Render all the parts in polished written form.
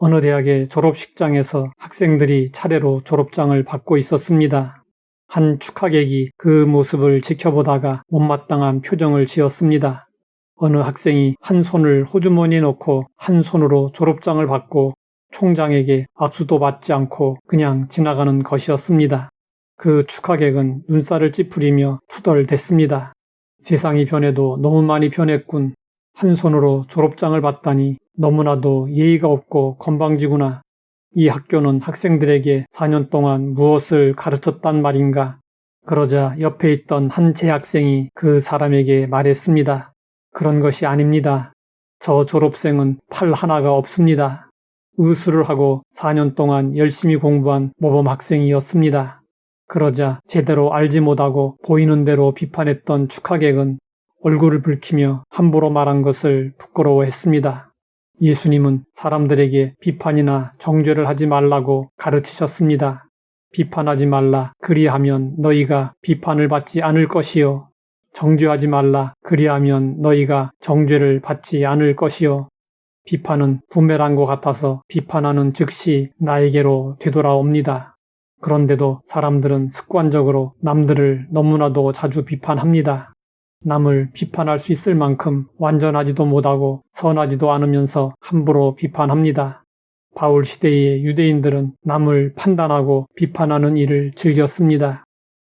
어느 대학의 졸업식장에서 학생들이 차례로 졸업장을 받고 있었습니다. 한 축하객이 그 모습을 지켜보다가 못마땅한 표정을 지었습니다. 어느 학생이 한 손을 호주머니에 넣고 한 손으로 졸업장을 받고 총장에게 악수도 받지 않고 그냥 지나가는 것이었습니다. 그 축하객은 눈살을 찌푸리며 투덜댔습니다. 세상이 변해도 너무 많이 변했군. 한 손으로 졸업장을 받다니 너무나도 예의가 없고 건방지구나. 이 학교는 학생들에게 4년 동안 무엇을 가르쳤단 말인가. 그러자 옆에 있던 한 재학생이 그 사람에게 말했습니다. 그런 것이 아닙니다. 저 졸업생은 팔 하나가 없습니다. 의수를 하고 4년 동안 열심히 공부한 모범 학생이었습니다. 그러자 제대로 알지 못하고 보이는 대로 비판했던 축하객은 얼굴을 붉히며 함부로 말한 것을 부끄러워했습니다. 예수님은 사람들에게 비판이나 정죄를 하지 말라고 가르치셨습니다. 비판하지 말라, 그리하면 너희가 비판을 받지 않을 것이요. 정죄하지 말라, 그리하면 너희가 정죄를 받지 않을 것이요. 비판은 부메랑과 같아서 비판하는 즉시 나에게로 되돌아옵니다. 그런데도 사람들은 습관적으로 남들을 너무나도 자주 비판합니다. 남을 비판할 수 있을 만큼 완전하지도 못하고 선하지도 않으면서 함부로 비판합니다. 바울 시대의 유대인들은 남을 판단하고 비판하는 일을 즐겼습니다.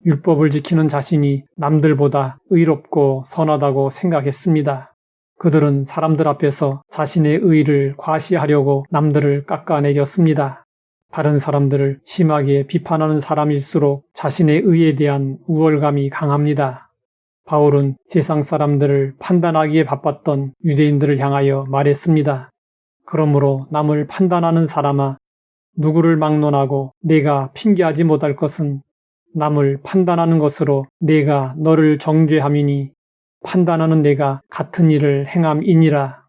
율법을 지키는 자신이 남들보다 의롭고 선하다고 생각했습니다. 그들은 사람들 앞에서 자신의 의의를 과시하려고 남들을 깎아내렸습니다. 다른 사람들을 심하게 비판하는 사람일수록 자신의 의에 대한 우월감이 강합니다. 바울은 세상 사람들을 판단하기에 바빴던 유대인들을 향하여 말했습니다. 그러므로 남을 판단하는 사람아, 누구를 막론하고 내가 핑계하지 못할 것은 남을 판단하는 것으로 내가 너를 정죄함이니 판단하는 내가 같은 일을 행함이니라.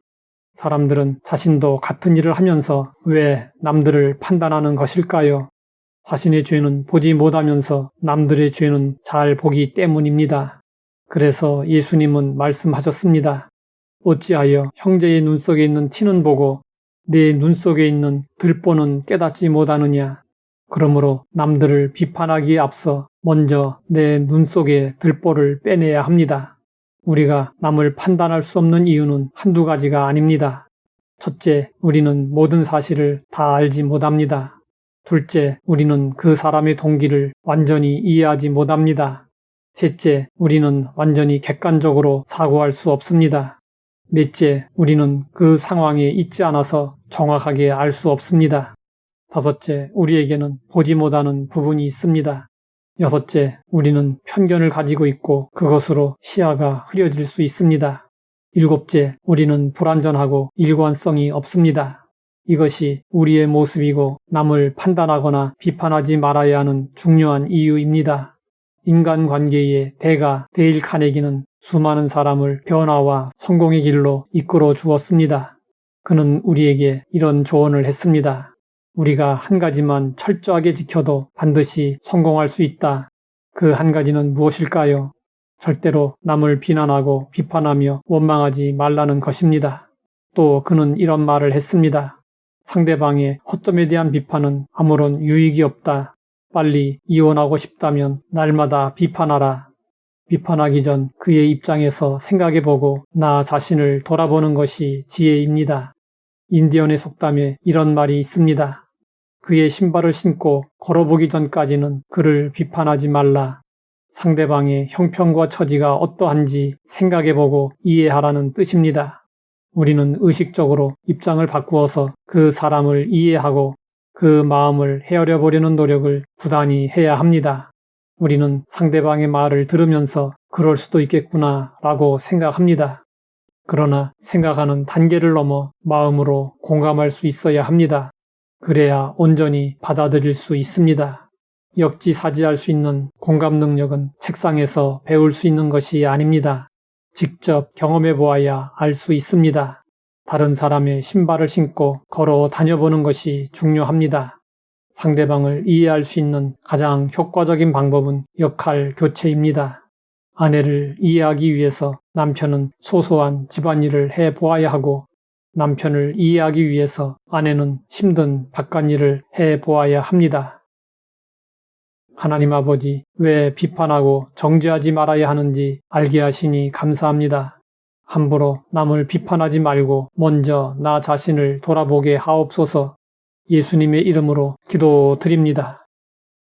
사람들은 자신도 같은 일을 하면서 왜 남들을 판단하는 것일까요? 자신의 죄는 보지 못하면서 남들의 죄는 잘 보기 때문입니다. 그래서 예수님은 말씀하셨습니다. 어찌하여 형제의 눈 속에 있는 티는 보고 내 눈 속에 있는 들보는 깨닫지 못하느냐. 그러므로 남들을 비판하기에 앞서 먼저 내 눈 속의 들보를 빼내야 합니다. 우리가 남을 판단할 수 없는 이유는 한두 가지가 아닙니다. 첫째, 우리는 모든 사실을 다 알지 못합니다. 둘째, 우리는 그 사람의 동기를 완전히 이해하지 못합니다. 셋째, 우리는 완전히 객관적으로 사고할 수 없습니다. 넷째, 우리는 그 상황에 있지 않아서 정확하게 알 수 없습니다. 다섯째, 우리에게는 보지 못하는 부분이 있습니다. 여섯째, 우리는 편견을 가지고 있고 그것으로 시야가 흐려질 수 있습니다. 일곱째, 우리는 불완전하고 일관성이 없습니다. 이것이 우리의 모습이고 남을 판단하거나 비판하지 말아야 하는 중요한 이유입니다. 인간관계의 대가 데일 카네기는 수많은 사람을 변화와 성공의 길로 이끌어 주었습니다. 그는 우리에게 이런 조언을 했습니다. 우리가 한 가지만 철저하게 지켜도 반드시 성공할 수 있다. 그 한 가지는 무엇일까요? 절대로 남을 비난하고 비판하며 원망하지 말라는 것입니다. 또 그는 이런 말을 했습니다. 상대방의 허점에 대한 비판은 아무런 유익이 없다. 빨리 이혼하고 싶다면 날마다 비판하라. 비판하기 전 그의 입장에서 생각해보고 나 자신을 돌아보는 것이 지혜입니다. 인디언의 속담에 이런 말이 있습니다. 그의 신발을 신고 걸어보기 전까지는 그를 비판하지 말라. 상대방의 형편과 처지가 어떠한지 생각해보고 이해하라는 뜻입니다. 우리는 의식적으로 입장을 바꾸어서 그 사람을 이해하고 그 마음을 헤아려 보려는 노력을 부단히 해야 합니다. 우리는 상대방의 말을 들으면서 그럴 수도 있겠구나 라고 생각합니다. 그러나 생각하는 단계를 넘어 마음으로 공감할 수 있어야 합니다. 그래야 온전히 받아들일 수 있습니다. 역지사지할 수 있는 공감 능력은 책상에서 배울 수 있는 것이 아닙니다. 직접 경험해 보아야 알 수 있습니다. 다른 사람의 신발을 신고 걸어 다녀보는 것이 중요합니다. 상대방을 이해할 수 있는 가장 효과적인 방법은 역할 교체입니다. 아내를 이해하기 위해서 남편은 소소한 집안일을 해 보아야 하고 남편을 이해하기 위해서 아내는 힘든 바깥일을 해보아야 합니다. 하나님 아버지, 왜 비판하고 정죄하지 말아야 하는지 알게 하시니 감사합니다. 함부로 남을 비판하지 말고 먼저 나 자신을 돌아보게 하옵소서. 예수님의 이름으로 기도드립니다.